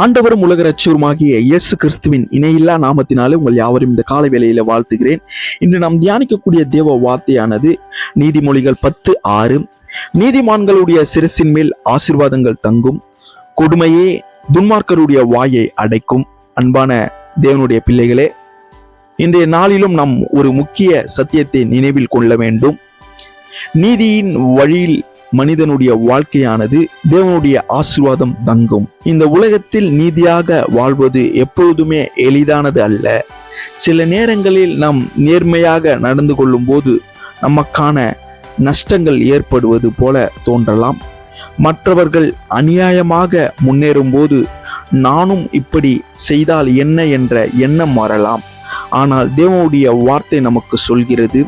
ஆண்டவரும் உலக இரட்சகருமாகிய இயேசு கிறிஸ்துவின் இணையில்லா நாமத்தினாலே உங்கள் யாவரும் இந்த காலை வேளையில வாழ்த்துகிறேன். இன்று நாம் தியானிக்கக்கூடிய தேவ வார்த்தையானது நீதிமொழிகள் 10:6. நீதிமான்களுடைய சிரசின் மேல் ஆசீர்வாதங்கள் தங்கும், கொடுமையே துன்மார்க்கருடைய வாயை அடைக்கும். அன்பான தேவனுடைய பிள்ளைகளே, இன்றைய நாளிலும் நாம் ஒரு முக்கிய சத்தியத்தை நினைவில் கொள்ள வேண்டும். நீதியின் வழியில் மனிதனுடைய வாழ்க்கையானது தேவனுடைய ஆசீர்வாதம் தங்கும். இந்த உலகத்தில் நீதியாக வாழ்வது எப்பொழுதுமே எளிதானது அல்ல. சில நேரங்களில் நாம் நேர்மையாக நடந்து கொள்ளும் போது நமக்கான நஷ்டங்கள் ஏற்படுவது போல தோன்றலாம். மற்றவர்கள் அநியாயமாக முன்னேறும் போது நானும் இப்படி செய்தால் என்ன என்ற எண்ணம் வரலாம். ஆனால் தேவனுடைய வார்த்தை நமக்கு சொல்கிறது,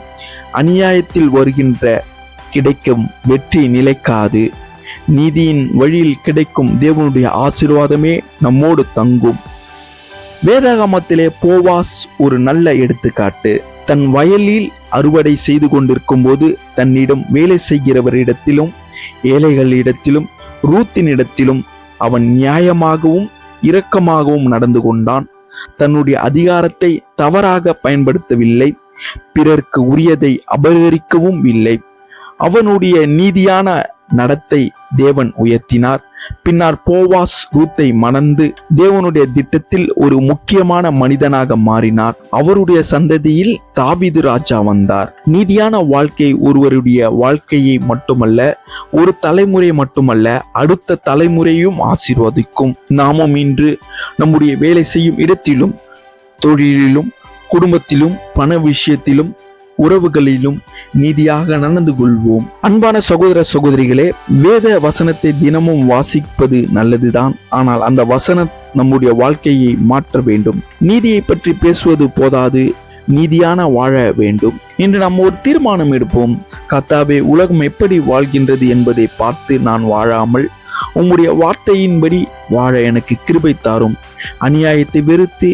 அநியாயத்தில் வருகின்ற கிடைக்கும் வெற்றி நிலைக்காது. நீதியின் வழியில் கிடைக்கும் தேவனுடைய ஆசீர்வாதமே நம்மோடு தங்கும். வேதாகமத்திலே போவாஸ் ஒரு நல்ல எடுத்துக்காட்டு. தன் வயலில் அறுவடை செய்து கொண்டிருக்கும் போது தன்னிடம் வேலை செய்கிறவரிடத்திலும் ஏழைகளிடத்திலும் ரூத்தினிடத்திலும் அவன் நியாயமாகவும் இரக்கமாகவும் நடந்து கொண்டான். தன்னுடைய அதிகாரத்தை தவறாக பயன்படுத்தவில்லை, பிறருக்கு உரியதை அபகரிக்கவும் இல்லை. அவனுடைய நீதியான நடத்தை தேவன் உயர்த்தினார். பின்னர் போவாஸ் ரூத்தை மணந்து தேவனுடைய திட்டத்தில் ஒரு முக்கியமான மனிதனாக மாறினார். அவருடைய சந்ததியில் தாவீது ராஜா வந்தார். நீதியான வாழ்க்கை ஒருவருடைய வாழ்க்கையை மட்டுமல்ல, ஒரு தலைமுறை மட்டுமல்ல, அடுத்த தலைமுறையும் ஆசீர்வதிக்கும். நாமும் இன்று நம்முடைய வேலை செய்யும் இடத்திலும், தொழிலிலும், குடும்பத்திலும், பண விஷயத்திலும், உறவுகளிலும் நீதியாக நடந்து கொள்வோம். அன்பான சகோதர சகோதரிகளே, வேத வசனத்தை தினமும் வாசிப்பது நல்லதுதான். ஆனால் அந்த வசனம் நம்முடைய வாழ்க்கையை மாற்ற வேண்டும். நீதியை பற்றி பேசுவது போதாது, நீதியான வாழ வேண்டும். இன்று நாம் ஒரு தீர்மானம் எடுப்போம். கர்த்தாவே, உலகம் எப்படி வாழ்கின்றது என்பதை பார்த்து நான் வாழாமல் உம்முடைய வார்த்தையின்படி வாழ எனக்கு கிருபை தாரும். அநியாயத்தை வெறுத்து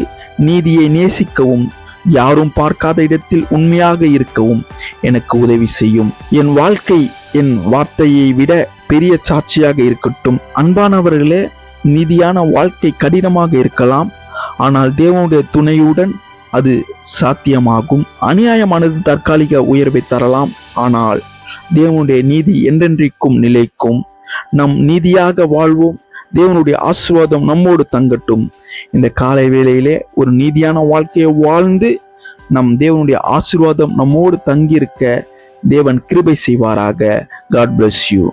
நீதியை நேசிக்கவும், யாரும் பார்க்காத இடத்தில் உண்மையாக இருக்கவும் எனக்கு உதவி செய்யும். என் வாழ்க்கை என் வார்த்தையை விட பெரிய சாட்சியாக இருக்கட்டும். அன்பானவர்களே, நீதியான வாழ்க்கை கடினமாக இருக்கலாம், ஆனால் தேவனுடைய துணையுடன் அது சாத்தியமாகும். அநியாயமானது தற்காலிக உயர்வை தரலாம், ஆனால் தேவனுடைய நீதி என்றென்றைக்கும் நிலைக்கும். நம் நீதியாக வாழ்வோம். தேவனுடைய ஆசீர்வாதம் நம்மோடு தங்கட்டும். இந்த காலை வேளையிலே ஒரு நீதியான வாழ்க்கையை வாழ்ந்து நம் தேவனுடைய ஆசீர்வாதம் நம்மோடு தங்கியிருக்க தேவன் கிருபை செய்வாராக. God bless you.